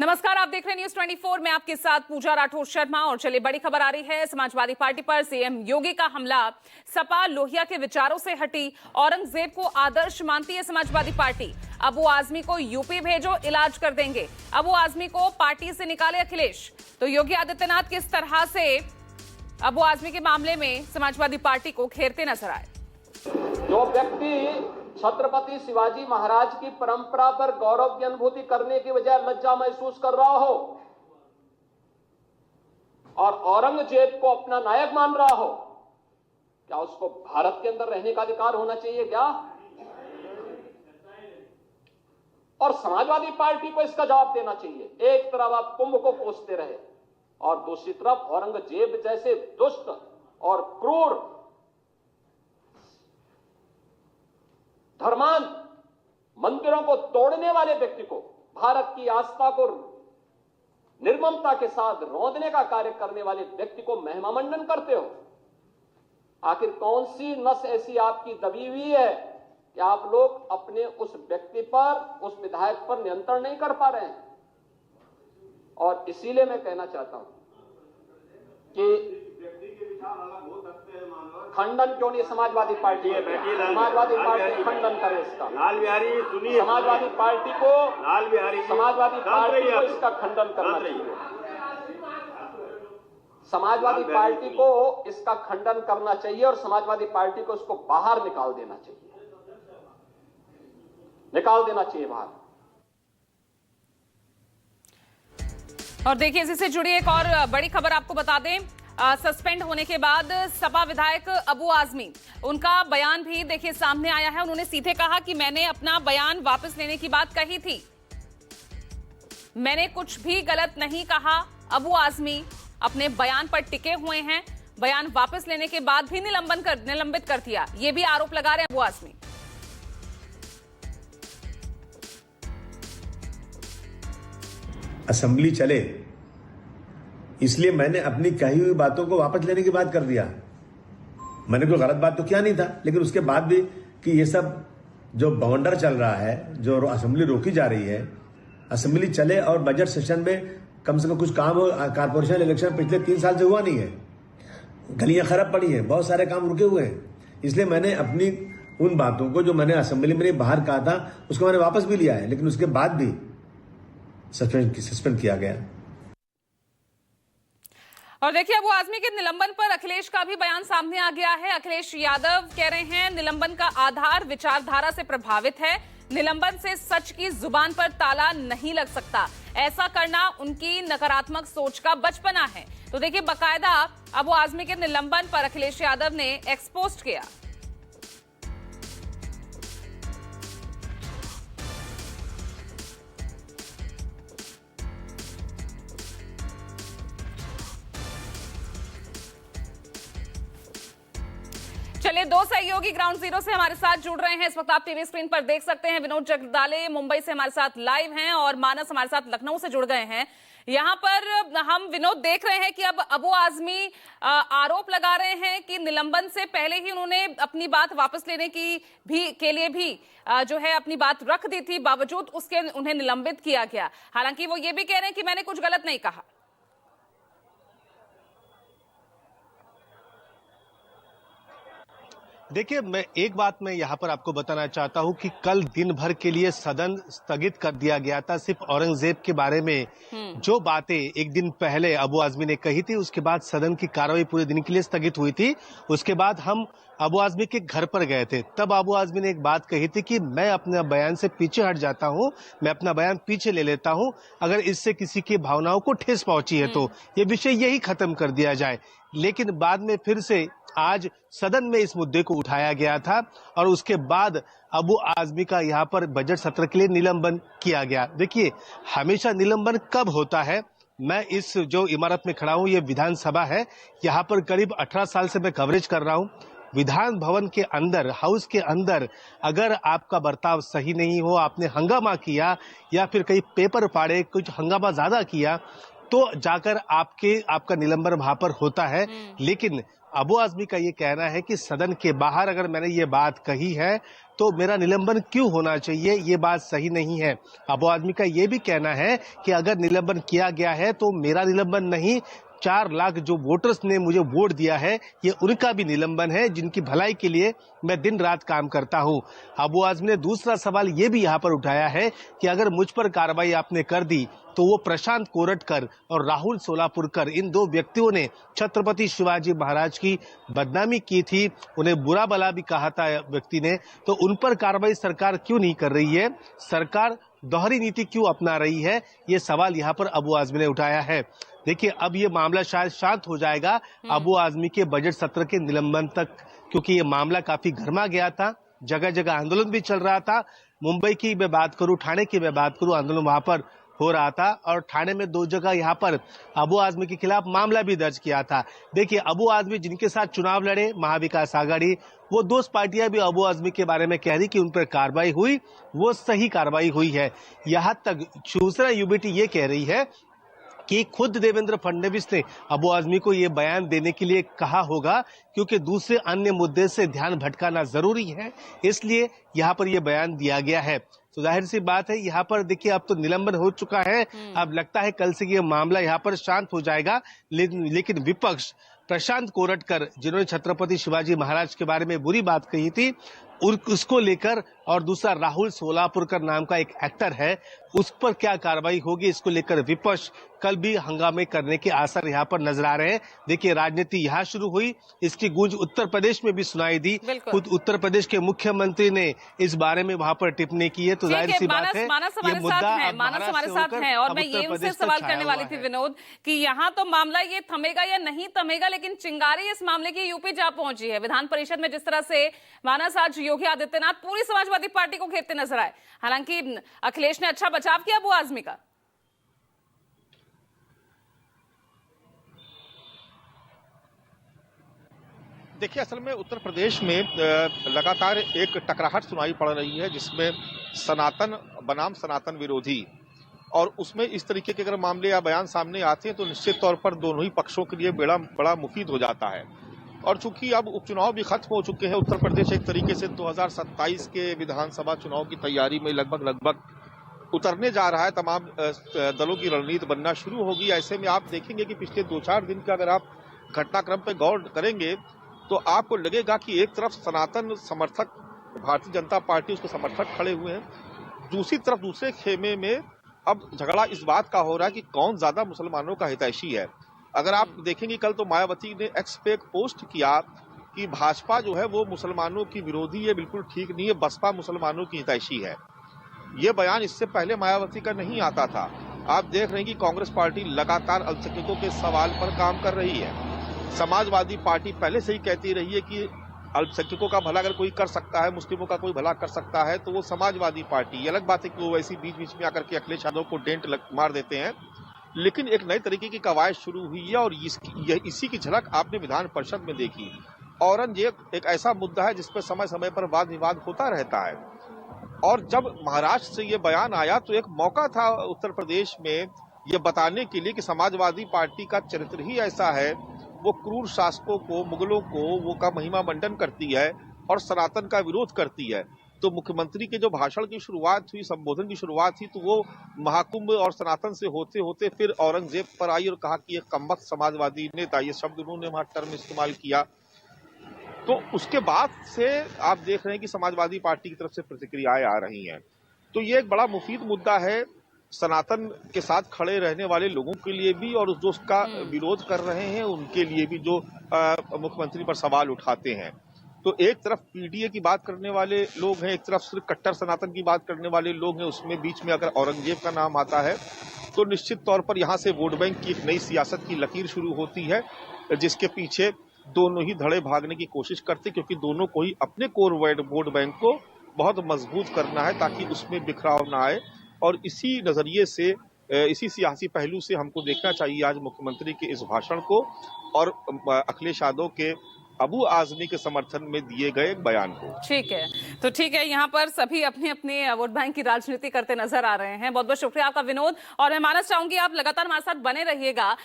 नमस्कार, आप देख रहे हैं न्यूज 24। मैं आपके साथ पूजा राठौर शर्मा। और चलिए बड़ी खबर आ रही है। समाजवादी पार्टी पर सीएम योगी का हमला। सपा लोहिया के विचारों से हटी। औरंगजेब को आदर्श मानती है समाजवादी पार्टी। अबू आजमी को यूपी भेजो, इलाज कर देंगे। अबू आजमी को पार्टी से निकाले अखिलेश। तो योगी आदित्यनाथ किस तरह से अबू आजमी के मामले में समाजवादी पार्टी को घेरते नजर आए। जो व्यक्ति छत्रपति शिवाजी महाराज की परंपरा पर गौरव की अनुभूति करने की बजाय लज्जा महसूस कर रहा हो और औरंगजेब को अपना नायक मान रहा हो, क्या उसको भारत के अंदर रहने का अधिकार होना चाहिए क्या? और समाजवादी पार्टी को इसका जवाब देना चाहिए। एक तरफ आप कुंभ को कोसते रहे और दूसरी तरफ औरंगजेब जैसे दुष्ट और क्रूर धर्मांध मंदिरों को तोड़ने वाले व्यक्ति को, भारत की आस्था को निर्ममता के साथ रौंदने का कार्य करने वाले व्यक्ति को महिमा मंडन करते हो। आखिर कौन सी नस ऐसी आपकी दबी हुई है कि आप लोग अपने उस व्यक्ति पर, उस विधायक पर नियंत्रण नहीं कर पा रहे हैं? और इसीलिए मैं कहना चाहता हूं कि खंडन क्यों नहीं समाजवादी पार्टी है? समाजवादी पार्टी खंडन करे इसका। लाल बिहारी सुनिए, समाजवादी पार्टी को इसका खंडन करना चाहिए। समाजवादी पार्टी को इसका खंडन करना चाहिए और समाजवादी पार्टी को इसको बाहर निकाल देना चाहिए, बाहर। और देखिए, इसी से जुड़ी एक और बड़ी खबर आपको बता दें। सस्पेंड होने के बाद सपा विधायक अबू आजमी, उनका बयान भी देखिए सामने आया है। उन्होंने सीधे कहा कि मैंने अपना बयान वापस लेने की बात कही थी, मैंने कुछ भी गलत नहीं कहा। अबू आजमी अपने बयान पर टिके हुए हैं। बयान वापस लेने के बाद भी निलंबित कर दिया, ये भी आरोप लगा रहे हैं अबू आजमी। असेंबली चले इसलिए मैंने अपनी कही हुई बातों को वापस लेने की बात कर दिया। मैंने कोई गलत बात तो किया नहीं था, लेकिन उसके बाद भी कि ये सब जो बवंडर चल रहा है, जो असेंबली रोकी जा रही है, असेंबली चले और बजट सेशन में कम से कम कुछ काम हो। कारपोरेशन इलेक्शन पिछले 3 साल से हुआ नहीं है, गलियां खराब पड़ी हैं, बहुत सारे काम रुके हुए हैं। इसलिए मैंने अपनी उन बातों को जो मैंने असेंबली में बाहर कहा था उसको मैंने वापस भी लिया है, लेकिन उसके बाद भी सस्पेंड किया गया। और देखिए, अबू आजमी के निलंबन पर अखिलेश का भी बयान सामने आ गया है। अखिलेश यादव कह रहे हैं निलंबन का आधार विचारधारा से प्रभावित है। निलंबन से सच की जुबान पर ताला नहीं लग सकता। ऐसा करना उनकी नकारात्मक सोच का बचपना है। तो देखिए, बाकायदा अबू आजमी के निलंबन पर अखिलेश यादव ने एक्सपोज किया। चलिए, 2 सहयोगी ग्राउंड जीरो से हमारे साथ जुड़ रहे हैं। इस वक्त आप टीवी स्क्रीन पर देख सकते हैं। विनोद जगदाले मुंबई से हमारे साथ लाइव हैं और मानस हमारे साथ लखनऊ से जुड़ गए हैं। यहां पर हम विनोद देख रहे हैं कि अब अबू आजमी आरोप लगा रहे हैं कि निलंबन से पहले ही उन्होंने अपनी बात वापस लेने के लिए भी जो है अपनी बात रख दी थी, बावजूद उसके उन्हें निलंबित किया गया। हालांकि वो ये भी कह रहे हैं कि मैंने कुछ गलत नहीं कहा। देखिए, एक बात मैं यहाँ पर आपको बताना चाहता हूँ कि कल दिन भर के लिए सदन स्थगित कर दिया गया था। सिर्फ औरंगजेब के बारे में जो बातें एक दिन पहले अबू आजमी ने कही थी, उसके बाद सदन की कार्रवाई पूरे दिन के लिए स्थगित हुई थी। उसके बाद हम अबू आजमी के घर पर गए थे। तब अबू आजमी ने एक बात कही थी कि मैं अपने बयान से पीछे हट जाता हूं, मैं अपना बयान पीछे ले लेता हूं, अगर इससे किसी की भावनाओं को ठेस पहुंची है तो ये विषय यही खत्म कर दिया जाए। लेकिन बाद में फिर से आज सदन में इस मुद्दे को उठाया गया था और उसके बाद अबू आजमी का यहाँ पर बजट सत्र के लिए निलंबन किया गया। देखिए, हमेशा निलंबन कब होता है? मैं इस जो इमारत में खड़ा हूँ, ये विधानसभा है। यहाँ पर करीब 18 साल से मैं कवरेज कर रहा हूँ। विधान भवन के अंदर, हाउस के अंदर अगर आपका बर्ताव सही नहीं हो, आपने हंगामा किया या फिर कई पेपर फाड़े, कुछ हंगामा ज्यादा किया, तो जाकर आपका निलंबन वहां पर होता है। लेकिन अबू आजमी का ये कहना है कि सदन के बाहर अगर मैंने ये बात कही है तो मेरा निलंबन क्यों होना चाहिए, ये बात सही नहीं है। अबू आजमी का ये भी कहना है कि अगर निलंबन किया गया है तो मेरा निलंबन नहीं, 4 लाख जो वोटर्स ने मुझे वोट दिया है ये उनका भी निलंबन है, जिनकी भलाई के लिए मैं दिन रात काम करता हूं। अबू आजमी ने दूसरा सवाल ये भी यहां पर उठाया है कि अगर मुझ पर कार्रवाई आपने कर दी तो वो प्रशांत कोरटकर और राहुल सोलापुरकर, इन 2 व्यक्तियों ने छत्रपति शिवाजी महाराज की बदनामी की थी, उन्हें बुरा भला भी कहा था व्यक्ति ने, तो उन पर कार्रवाई सरकार क्यों नहीं कर रही है, सरकार दोहरी नीति क्यों अपना रही है, ये सवाल यहाँ पर अबू आजमी ने उठाया है। देखिए अब ये मामला शायद शांत हो जाएगा अबू आजमी के बजट सत्र के निलंबन तक, क्योंकि ये मामला काफी गर्मा गया था, जगह जगह आंदोलन भी चल रहा था। मुंबई की मैं बात करूं, ठाणे की मैं बात करूं, आंदोलन वहां पर हो रहा था और ठाणे में 2 जगह यहाँ पर अबू आजमी के खिलाफ मामला भी दर्ज किया था। देखिए अबू आजमी जिनके साथ चुनाव लड़े, महाविकास आघाड़ी, वो 2 पार्टियां भी अबू आजमी के बारे में कह रही कि उन पर कार्रवाई हुई, वो सही कार्रवाई हुई है। यहाँ तक शिवसेना यूबीटी ये कह रही है कि खुद देवेंद्र फडणवीस ने अबू आजमी को ये बयान देने के लिए कहा होगा, क्योंकि दूसरे अन्य मुद्दे से ध्यान भटकाना जरूरी है, इसलिए यहाँ पर ये बयान दिया गया है। तो जाहिर सी बात है यहाँ पर देखिए अब तो निलंबन हो चुका है, अब लगता है कल से ये मामला यहाँ पर शांत हो जाएगा। लेकिन विपक्ष प्रशांत कोरटकर, जिन्होंने छत्रपति शिवाजी महाराज के बारे में बुरी बात कही थी, उसको लेकर, और दूसरा राहुल सोलापुरकर नाम का एक एक्टर है, उस पर क्या कार्रवाई होगी, इसको लेकर विपक्ष कल भी हंगामे करने के आसार यहाँ पर नजर आ रहे हैं। देखिए राजनीति यहाँ शुरू हुई, इसकी गूंज उत्तर प्रदेश में भी सुनाई दी, खुद उत्तर प्रदेश के मुख्यमंत्री ने इस बारे में वहां पर टिप्पणी की है। तो जाहिर सी बात है मानस हमारे साथ है और मैं ये उनसे सवाल करने वाली थी विनोद कि यहाँ तो मामला ये थमेगा या नहीं थमेगा, लेकिन चिंगारी इस मामले की यूपी जा पहुंची है। विधान परिषद में जिस तरह से मानस आज योगी आदित्यनाथ पूरी समाजवादी पार्टी को घेरते नजर आए, हालांकि अखिलेश ने अच्छा बचाव किया अबू आजमी का। देखिए असल में उत्तर प्रदेश में लगातार एक टकराहट सुनाई पड़ रही है, जिसमें सनातन बनाम सनातन विरोधी, और उसमें इस तरीके के अगर मामले या बयान सामने आते हैं तो निश्चित तौर पर दोनों ही पक्षों के लिए बड़ा मुफीद हो जाता है। और चूंकि अब उपचुनाव भी खत्म हो चुके हैं, उत्तर प्रदेश एक तरीके से 2027 के विधानसभा चुनाव की तैयारी में लगभग उतरने जा रहा है, तमाम दलों की रणनीति बनना शुरू होगी। ऐसे में आप देखेंगे कि पिछले 2-4 दिन का अगर आप घटनाक्रम पर गौर करेंगे तो आपको लगेगा कि एक तरफ सनातन समर्थक भारतीय जनता पार्टी उसके समर्थक खड़े हुए हैं, दूसरी तरफ दूसरे खेमे में अब झगड़ा इस बात का हो रहा है कि कौन ज्यादा मुसलमानों का हितैषी है। अगर आप देखेंगे कल तो मायावती ने एक्स पे एक पोस्ट किया कि भाजपा जो है वो मुसलमानों की विरोधी है, बिल्कुल ठीक नहीं है, बसपा मुसलमानों की हितैषी है। ये बयान इससे पहले मायावती का नहीं आता था। आप देख रहे हैं कि कांग्रेस पार्टी लगातार अल्पसंख्यकों के सवाल पर काम कर रही है। समाजवादी पार्टी पहले से ही कहती रही है कि अल्पसंख्यकों का भला अगर कोई कर सकता है, मुस्लिमों का कोई भला कर सकता है, तो वो समाजवादी पार्टी। अलग बात है कि वो वैसी बीच बीच में आकर के अखिलेश यादव को डेंट मार देते हैं, लेकिन एक नए तरीके की कवायद शुरू हुई है और इसी की झलक आपने विधान परिषद में देखी। औरंगजेब एक ऐसा मुद्दा है जिस पर समय समय पर वाद विवाद होता रहता है, और जब महाराष्ट्र से ये बयान आया तो एक मौका था उत्तर प्रदेश में ये बताने के लिए कि समाजवादी पार्टी का चरित्र ही ऐसा है, वो क्रूर शासकों को, मुगलों को वो का महिमा मंडन करती है और सनातन का विरोध करती है। तो मुख्यमंत्री के जो भाषण की शुरुआत हुई, संबोधन की शुरुआत थी, तो वो महाकुंभ और सनातन से होते होते फिर औरंगजेब पर आई और कहा कि ये कमबख्त समाजवादी नेता, ये शब्द उन्होंने वहां टर्म इस्तेमाल किया। तो उसके बाद से आप देख रहे हैं कि समाजवादी पार्टी की तरफ से प्रतिक्रियाएं आ रही हैं। तो ये एक बड़ा मुफीद मुद्दा है सनातन के साथ खड़े रहने वाले लोगों के लिए भी, और जो उसका विरोध कर रहे हैं उनके लिए भी, जो मुख्यमंत्री पर सवाल उठाते हैं। तो एक तरफ पीडीए की बात करने वाले लोग हैं, एक तरफ सिर्फ कट्टर सनातन की बात करने वाले लोग हैं, उसमें बीच में अगर औरंगजेब का नाम आता है तो निश्चित तौर पर यहाँ से वोट बैंक की एक नई सियासत की लकीर शुरू होती है, जिसके पीछे दोनों ही धड़े भागने की कोशिश करते, क्योंकि दोनों को ही अपने कोर वोट बैंक को बहुत मजबूत करना है ताकि उसमें बिखराव ना आए। और इसी नजरिए से, इसी सियासी पहलू से हमको देखना चाहिए आज मुख्यमंत्री के इस भाषण को और अखिलेश यादव के अबू आजमी के समर्थन में दिए गए बयान को। ठीक है, तो ठीक है, यहाँ पर सभी अपने अपने वोट बैंक की राजनीति करते नजर आ रहे हैं। बहुत बहुत शुक्रिया आपका विनोद, और मैं मानस चाहूंगी आप लगातार हमारे साथ बने रहिएगा।